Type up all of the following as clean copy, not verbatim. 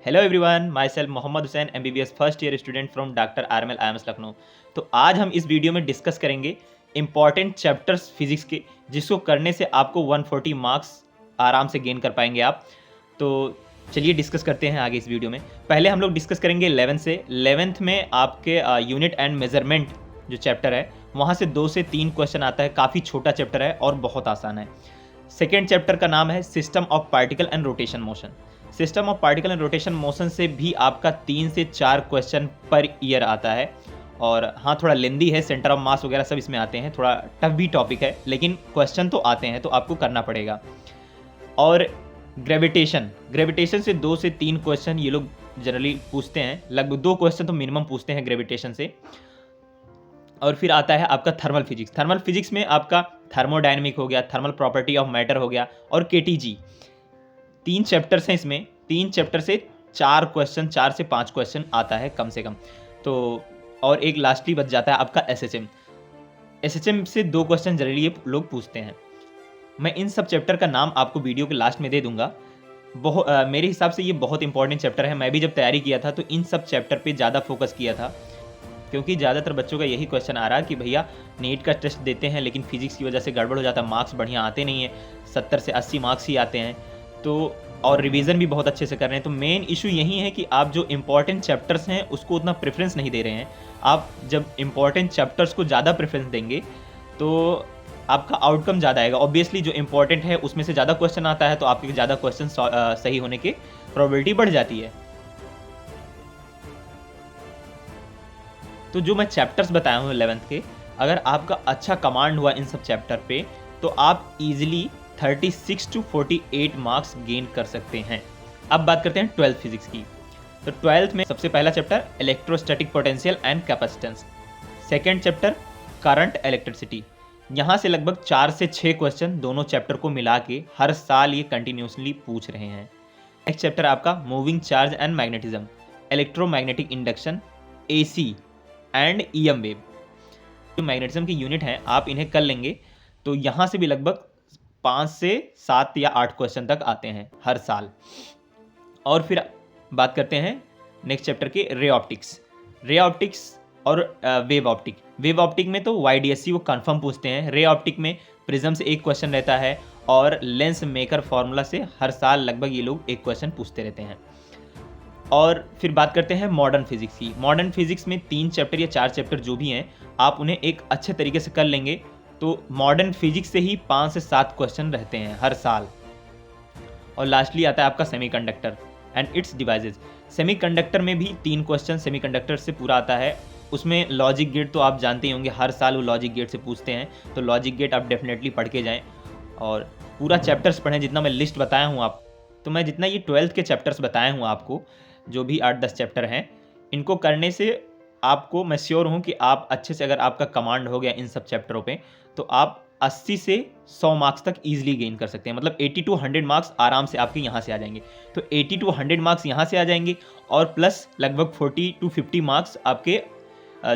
Hello everyone, myself Mohammad Hussain MBBS first year student from doctor RML IMS Lucknow. तो आज हम इस वीडियो में डिस्कस करेंगे इंपॉर्टेंट चैप्टर्स फिजिक्स के, जिसको करने से आपको 140 मार्क्स आराम से गेन कर पाएंगे आप। तो चलिए डिस्कस करते हैं आगे इस वीडियो में। पहले हम लोग डिस्कस करेंगे 11th से। 11th में आपके यूनिट एंड मेजरमेंट जो चैप्टर है, वहाँ से 2 से 3 क्वेश्चन आता है। काफ़ी छोटा चैप्टर है और बहुत आसान है। सेकेंड चैप्टर का नाम है system of particle and rotation motion. System of particle and rotation motion से भी आपका 3 से 4 क्वेश्चन पर ईयर आता है। और हाँ, थोड़ा लेंदी है, सेंटर ऑफ मास वगैरह सब इसमें आते हैं, थोड़ा टफ भी टॉपिक है, लेकिन क्वेश्चन तो आते हैं तो आपको करना पड़ेगा। और ग्रेविटेशन से 2 से 3 क्वेश्चन ये लोग जनरली पूछते हैं, लगभग 2 क्वेश्चन तो मिनिमम पूछते हैं ग्रेविटेशन से। और फिर आता है आपका थर्मल फिजिक्स। थर्मल फिजिक्स में आपका थर्मोडायनेमिक हो गया, थर्मल प्रॉपर्टी ऑफ मैटर हो गया और KTG। 3 चैप्टर्स हैं इसमें। 3 चैप्टर से 4 से 5 क्वेश्चन आता है कम से कम। तो और एक लास्टली बच जाता है आपका SHM से 2 क्वेश्चन जनरली ये लोग पूछते हैं। मैं इन सब चैप्टर का नाम आपको वीडियो के लास्ट में दे दूंगा। मेरे हिसाब से ये बहुत इंपॉर्टेंट चैप्टर है। मैं भी जब तैयारी किया था तो इन सब चैप्टर पे ज़्यादा फोकस किया था, क्योंकि ज़्यादातर बच्चों का यही क्वेश्चन आ रहा है कि भैया नीट का टेस्ट देते हैं लेकिन फिजिक्स की वजह से गड़बड़ हो जाता है, मार्क्स बढ़िया आते नहीं है, 70 से 80 मार्क्स ही आते हैं। तो और रिवीजन भी बहुत अच्छे से कर रहे हैं। तो मेन इशू यही है कि आप जो इंपॉर्टेंट चैप्टर्स हैं उसको उतना प्रेफरेंस नहीं दे रहे हैं। आप जब इंपॉर्टेंट चैप्टर्स को ज़्यादा प्रेफरेंस देंगे तो आपका आउटकम ज़्यादा आएगा। ऑब्वियसली जो इंपॉर्टेंट है उसमें से ज़्यादा क्वेश्चन आता है तो आपके ज़्यादा क्वेश्चन सही होने की प्रोबेबिलिटी बढ़ जाती है। तो जो मैं चैप्टर्स बताया हूँ 11th के, अगर आपका अच्छा कमांड हुआ इन सब चैप्टर पे तो आप इजीली 36 to 48 मार्क्स गेन कर सकते हैं। अब बात करते हैं 12th फिजिक्स की। तो 12th में सबसे पहला chapter electrostatic potential and capacitance. Second chapter current electricity. यहाँ से लगभग 4 से 6 क्वेश्चन दोनों चैप्टर को मिला के हर साल ये कंटिन्यूसली पूछ रहे हैं। नेक्स्ट चैप्टर आपका moving charge and magnetism, electromagnetic induction, AC and EM wave. जो मैग्नेटिज्म की यूनिट हैं आप इन्हें कर लेंगे तो यहाँ से भी लगभग 5 से 7 या 8 क्वेश्चन तक आते हैं हर साल। और फिर बात करते हैं नेक्स्ट चैप्टर के रे ऑप्टिक्स और वेव ऑप्टिक में तो YDSC वो कंफर्म पूछते हैं। रे ऑप्टिक में प्रिज्म से एक क्वेश्चन रहता है और लेंस मेकर फॉर्मूला से हर साल लगभग ये लोग एक क्वेश्चन पूछते रहते हैं। और फिर बात करते हैं मॉडर्न फिजिक्स की। मॉडर्न फिजिक्स में 3 चैप्टर या 4 चैप्टर जो भी हैं, आप उन्हें एक अच्छे तरीके से कर लेंगे तो मॉडर्न फिजिक्स से ही 5 से 7 क्वेश्चन रहते हैं हर साल। और लास्टली आता है आपका semiconductor and it's devices. Semiconductor में भी 3 क्वेश्चन सेमीकंडक्टर से पूरा आता है। उसमें लॉजिक गेट तो आप जानते ही होंगे, हर साल वो लॉजिक गेट से पूछते हैं, तो लॉजिक गेट आप डेफिनेटली पढ़ के जाएँ और पूरा चैप्टर्स पढ़ें जितना मैं लिस्ट बताया हूँ आप। तो मैं जितना ये 12th के चैप्टर्स बताए हूँ आपको, जो भी 8-10 चैप्टर हैं, इनको करने से आपको मैं श्योर हूँ कि आप अच्छे से, अगर आपका कमांड हो गया इन सब चैप्टरों पे, तो आप 80 से 100 मार्क्स तक ईजिली गेन कर सकते हैं। मतलब 80 to 100 मार्क्स आराम से आपके यहाँ से आ जाएंगे। तो 80 to 100 मार्क्स यहाँ से आ जाएंगे और प्लस लगभग 40 to 50 मार्क्स आपके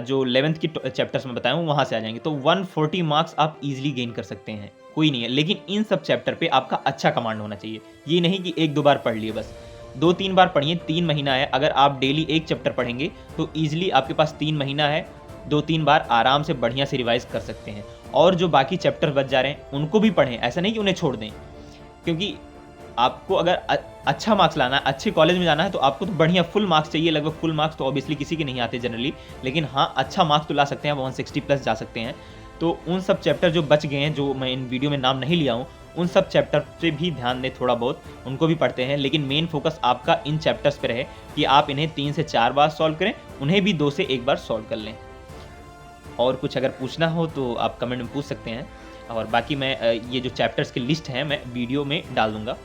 जो 11th की चैप्टर्स में बताया हूँ वहाँ से आ जाएंगे। तो 140 मार्क्स आप ईजिली गेन कर सकते हैं, कोई नहीं है। लेकिन इन सब चैप्टर पे आपका अच्छा कमांड होना चाहिए। ये नहीं कि 1-2 बार पढ़ लिए बस, 2-3 बार पढ़िए। 3 महीना है, अगर आप डेली एक चैप्टर पढ़ेंगे तो ईजिली आपके पास 3 महीना है, 2-3 बार आराम से बढ़िया से रिवाइज कर सकते हैं। और जो बाकी चैप्टर बच जा रहे हैं उनको भी पढ़ें, ऐसा नहीं कि उन्हें छोड़ दें। क्योंकि आपको अगर अच्छा मार्क्स लाना है, अच्छे कॉलेज में जाना है, तो आपको तो बढ़िया फुल मार्क्स चाहिए। लगभग फुल मार्क्स तो ऑब्वियसली किसी के नहीं आते जनरली, लेकिन हाँ, अच्छा मार्क्स तो ला सकते हैं, 160 प्लस जा सकते हैं। तो उन सब चैप्टर जो बच गए हैं, जो मैं इन वीडियो में नाम नहीं लिया हूँ, उन सब चैप्टर पे भी ध्यान दें थोड़ा बहुत, उनको भी पढ़ते हैं। लेकिन मेन फोकस आपका इन चैप्टर्स पे रहे कि आप इन्हें 3 से 4 बार सॉल्व करें, उन्हें भी 2 से 1 बार सॉल्व कर लें। और कुछ अगर पूछना हो तो आप कमेंट में पूछ सकते हैं। और बाकी मैं ये जो चैप्टर्स की लिस्ट है मैं वीडियो में डाल दूंगा।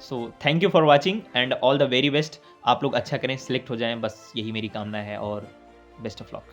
So thank you for watching and all the very best. आप लोग अच्छा करें, सिलेक्ट हो जाएं, बस यही मेरी कामना है और बेस्ट ऑफ लक।